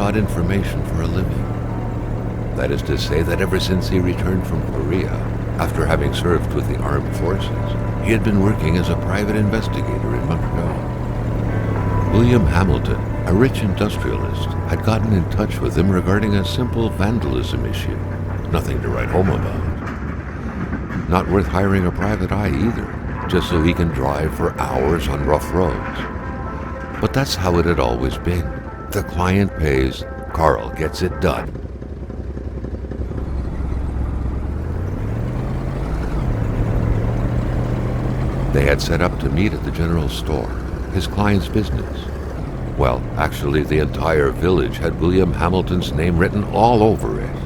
sought information for a living. That is to say that ever since he returned from Korea, after having served with the armed forces, he had been working as a private investigator in Montreal. William Hamilton, a rich industrialist, had gotten in touch with him regarding a simple vandalism issue. Nothing to write home about. Not worth hiring a private eye either, just so he can drive for hours on rough roads. But that's how it had always been. The client pays, Carl gets it done. They had set up to meet at the general store, his client's business. Well, actually, the entire village had William Hamilton's name written all over it.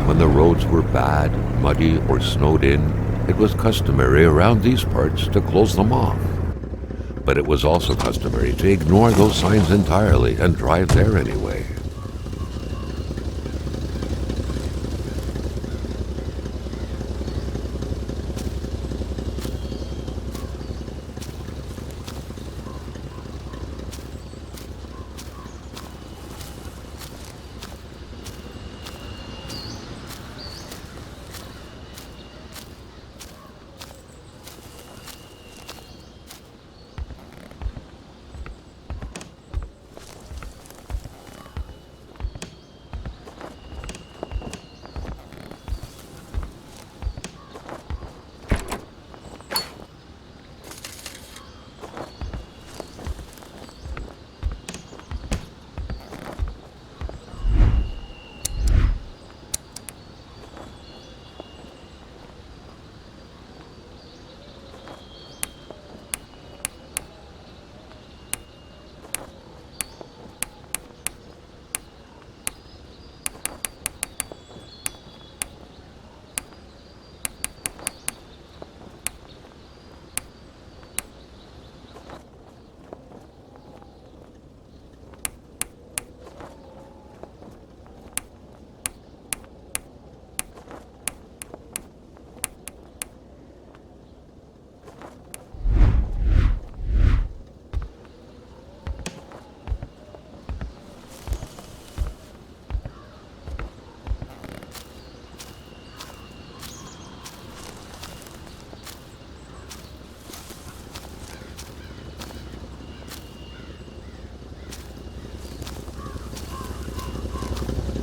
When the roads were bad, muddy, or snowed in, it was customary around these parts to close them off. But it was also customary to ignore those signs entirely and drive there anyway.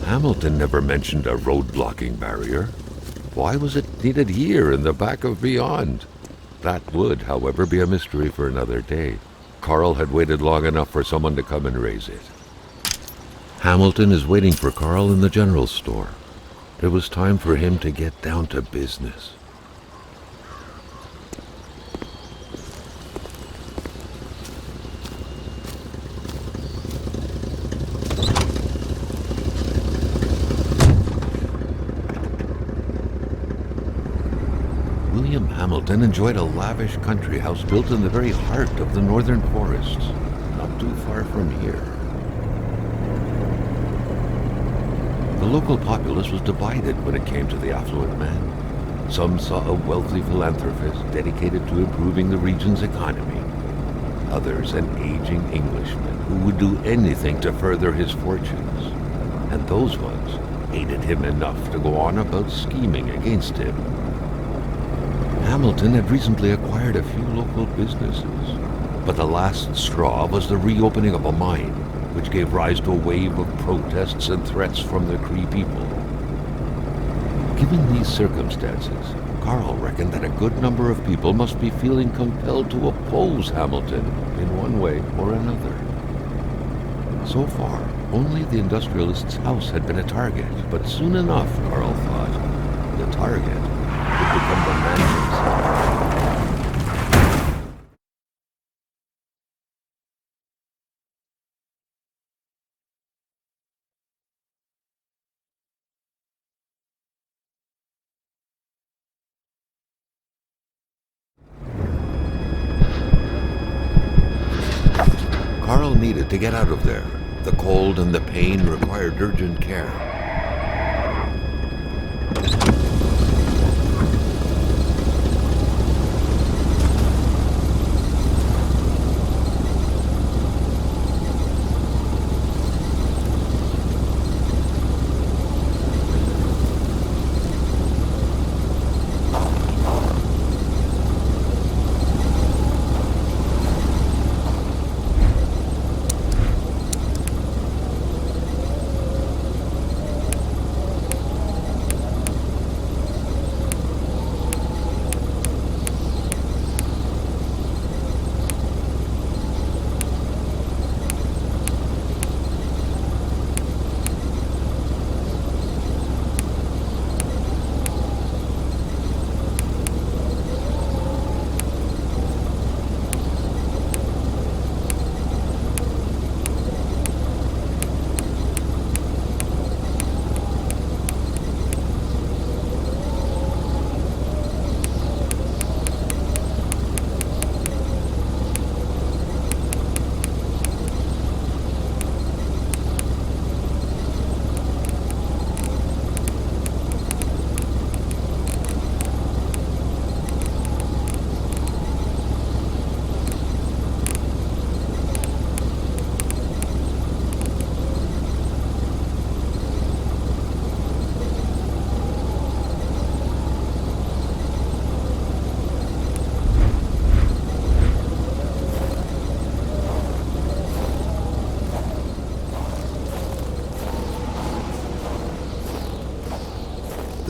Hamilton never mentioned a road-blocking barrier. Why was it needed here in the back of Beyond? That would, however, be a mystery for another day. Carl had waited long enough for someone to come and raise it. Hamilton is waiting for Carl in the general store. It was time for him to get down to business. William Hamilton enjoyed a lavish country house built in the very heart of the northern forests, not too far from here. The local populace was divided when it came to the affluent man. Some saw a wealthy philanthropist dedicated to improving the region's economy. Others an aging Englishman who would do anything to further his fortunes. And those ones hated him enough to go on about scheming against him. Hamilton had recently acquired a few local businesses, but the last straw was the reopening of a mine, which gave rise to a wave of protests and threats from the Cree people. Given these circumstances, Carl reckoned that a good number of people must be feeling compelled to oppose Hamilton in one way or another. So far, only the industrialist's house had been a target, but soon enough, Carl thought, the target would become the man himself. Carl needed to get out of there. The cold and the pain required urgent care.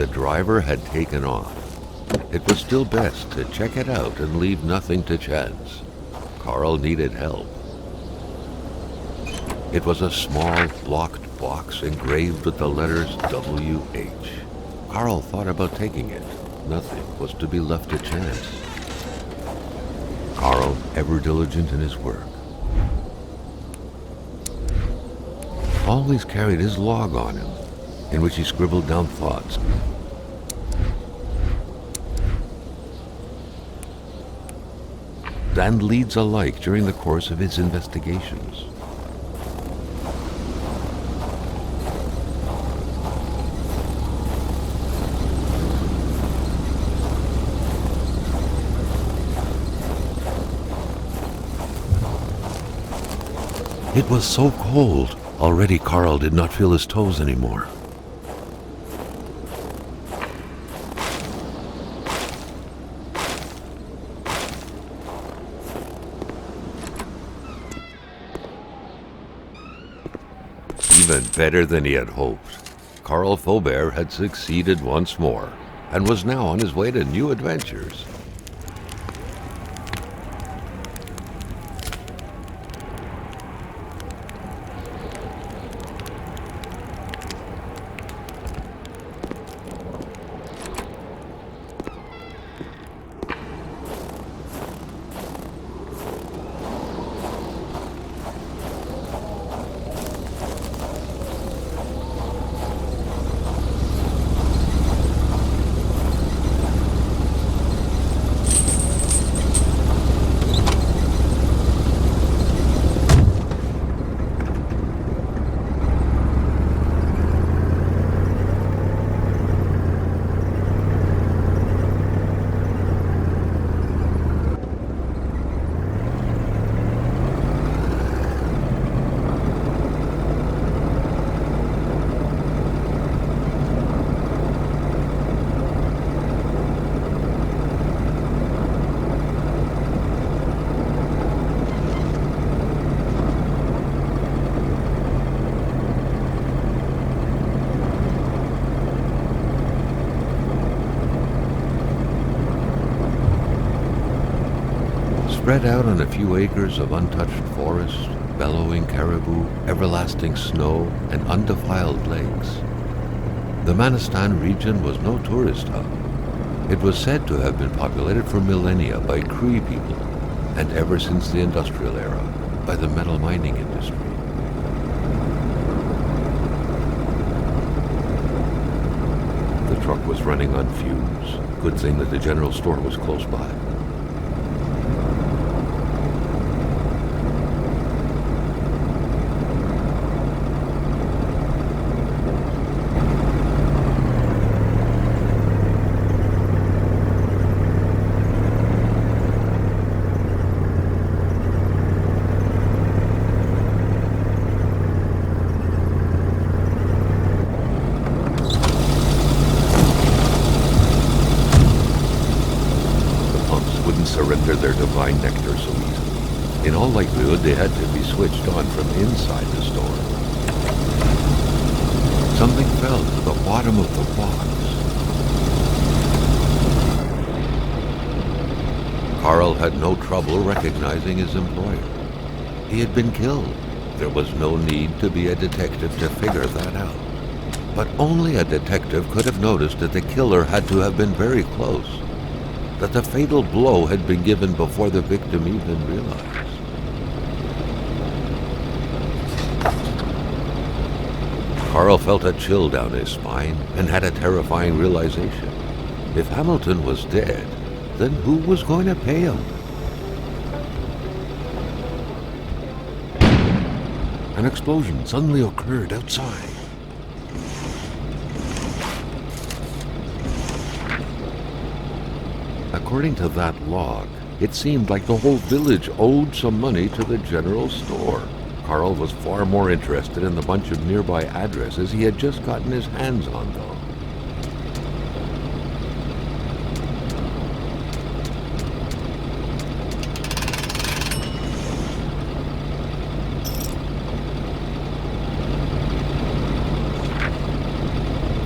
the driver had taken off. It was still best to check it out and leave nothing to chance. Carl needed help. It was a small, locked box engraved with the letters WH. Carl thought about taking it. Nothing was to be left to chance. Carl, ever diligent in his work, always carried his log on him, in which he scribbled down thoughts. And leads alike during the course of his investigations. It was so cold. Already Carl did not feel his toes anymore. Even better than he had hoped. Carl Faubert had succeeded once more, and was now on his way to new adventures. Spread out on a few acres of untouched forest, bellowing caribou, everlasting snow, and undefiled lakes, the Manistan region was no tourist hub. It was said to have been populated for millennia by Cree people, and ever since the industrial era, by the metal mining industry. The truck was running on fumes. Good thing that the general store was close by. Surrender their divine nectar so easily. In all likelihood, they had to be switched on from inside the store. Something fell to the bottom of the box. Carl had no trouble recognizing his employer. He had been killed. There was no need to be a detective to figure that out. But only a detective could have noticed that the killer had to have been very close, that the fatal blow had been given before the victim even realized. Carl felt a chill down his spine and had a terrifying realization. If Hamilton was dead, then who was going to pay him? An explosion suddenly occurred outside. According to that log, it seemed like the whole village owed some money to the general store. Carl was far more interested in the bunch of nearby addresses he had just gotten his hands on, though.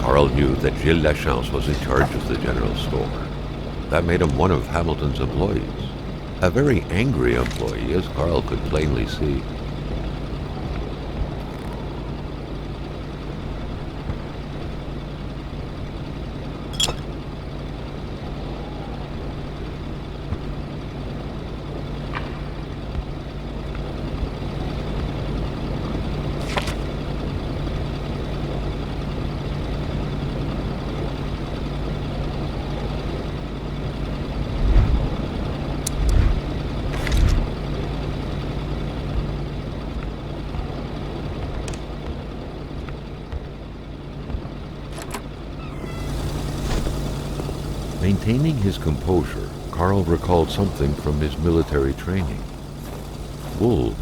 Carl Carl knew that Gilles Lachance was in charge of the general store. That made him one of Hamilton's employees. A very angry employee, as Carl could plainly see. Maintaining his composure, Carl recalled something from his military training. Wolves.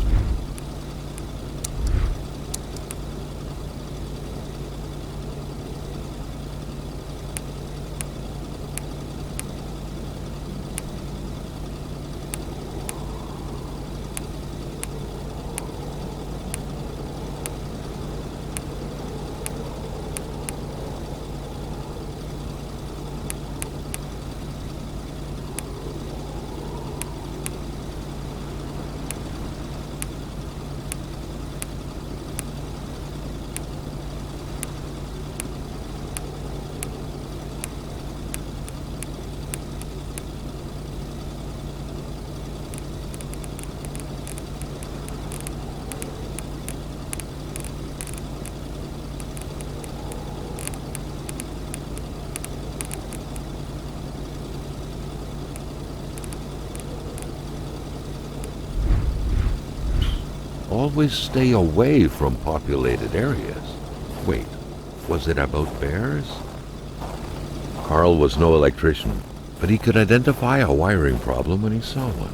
Always stay away from populated areas. Wait, was it about bears? Carl was no electrician, but he could identify a wiring problem when he saw one.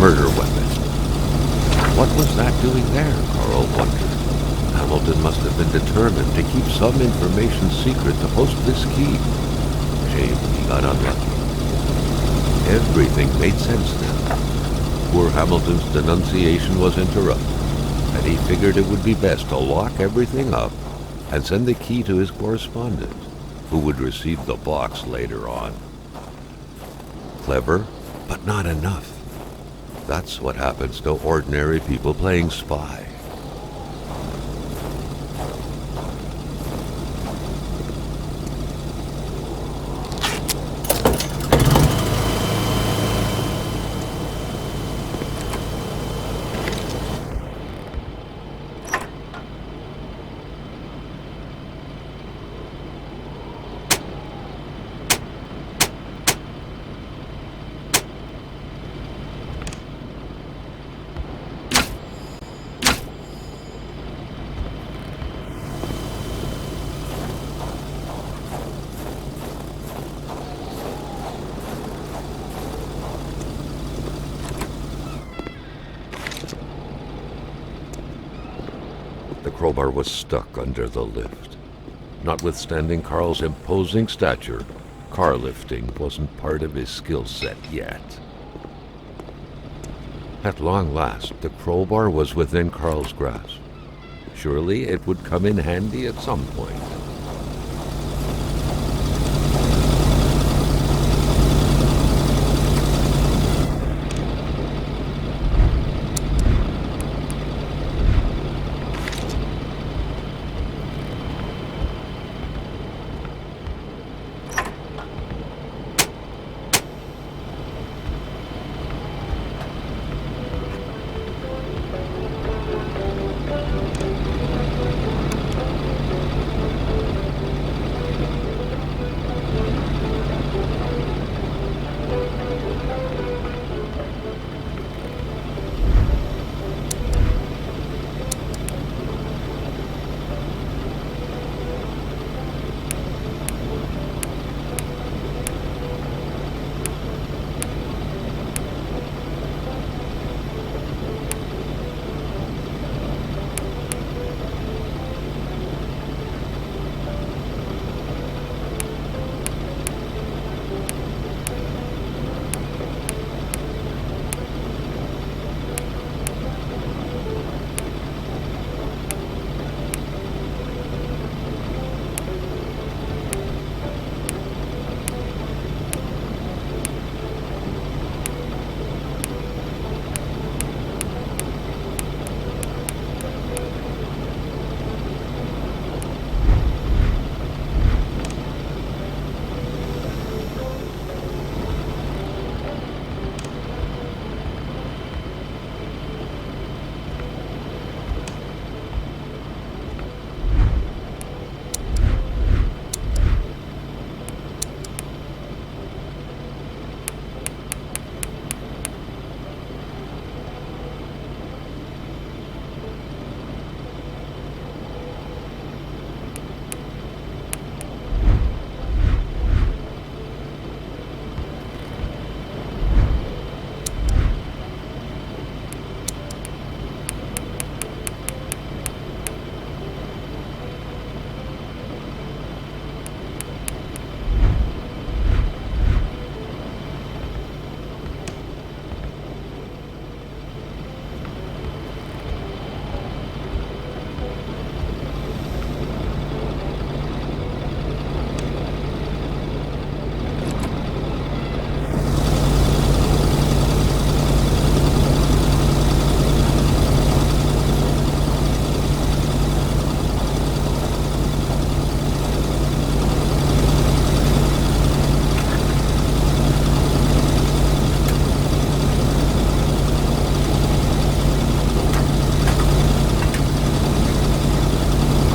Murder weapon. What was that doing there, Carl wondered. Hamilton must have been determined to keep some information secret to post this key. Shame he got unlucky. Everything made sense now. Poor Hamilton's denunciation was interrupted, and he figured it would be best to lock everything up and send the key to his correspondent, who would receive the box later on. Clever, but not enough. That's what happens to ordinary people playing spy. The crowbar was stuck under the lift. Notwithstanding Carl's imposing stature, car lifting wasn't part of his skill set yet. At long last, the crowbar was within Carl's grasp. Surely it would come in handy at some point.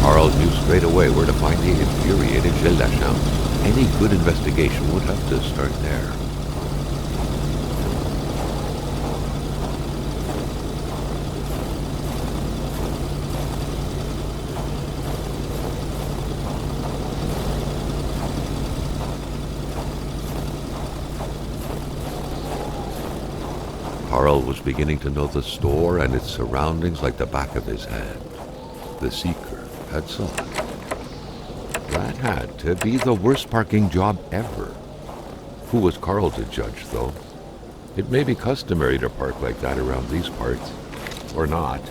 Carl knew straight away where to find the infuriated Gilles Lachambre. Any good investigation would have to start there. Carl was beginning to know the store and its surroundings like the back of his hand. The Seeker had sold. That had to be the worst parking job ever. Who was Carl to judge, though? It may be customary to park like that around these parts, or not.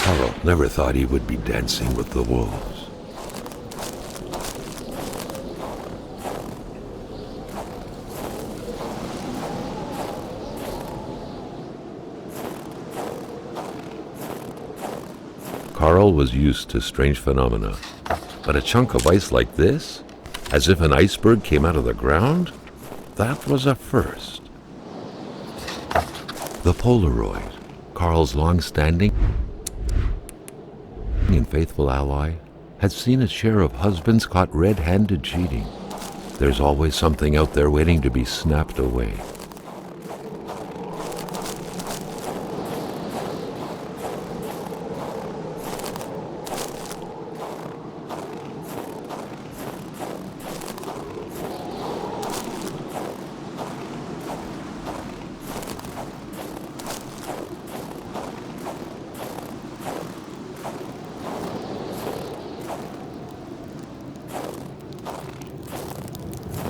Carl never thought he would be dancing with the wolves. Carl was used to strange phenomena, but a chunk of ice like this, as if an iceberg came out of the ground, that was a first. The Polaroid, Carl's long-standing and faithful ally, had seen its share of husbands caught red-handed cheating. There's always something out there waiting to be snapped away.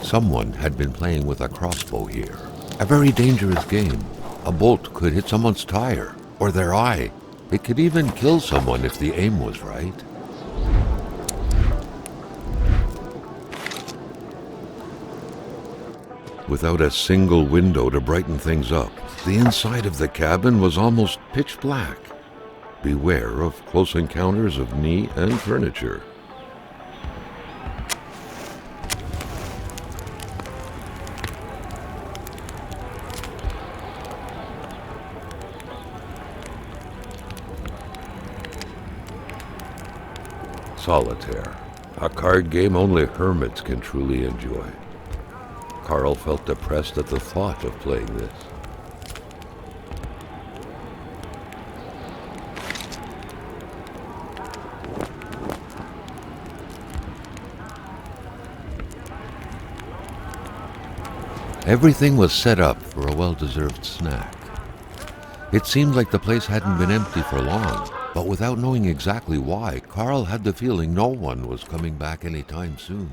Someone had been playing with a crossbow here. A very dangerous game. A bolt could hit someone's tire or their eye. It could even kill someone if the aim was right. Without a single window to brighten things up, the inside of the cabin was almost pitch black. Beware of close encounters of knee and furniture. Solitaire, a card game only hermits can truly enjoy. Carl felt depressed at the thought of playing this. Everything was set up for a well-deserved snack. It seemed like the place hadn't been empty for long, but without knowing exactly why, Carl had the feeling no one was coming back anytime soon.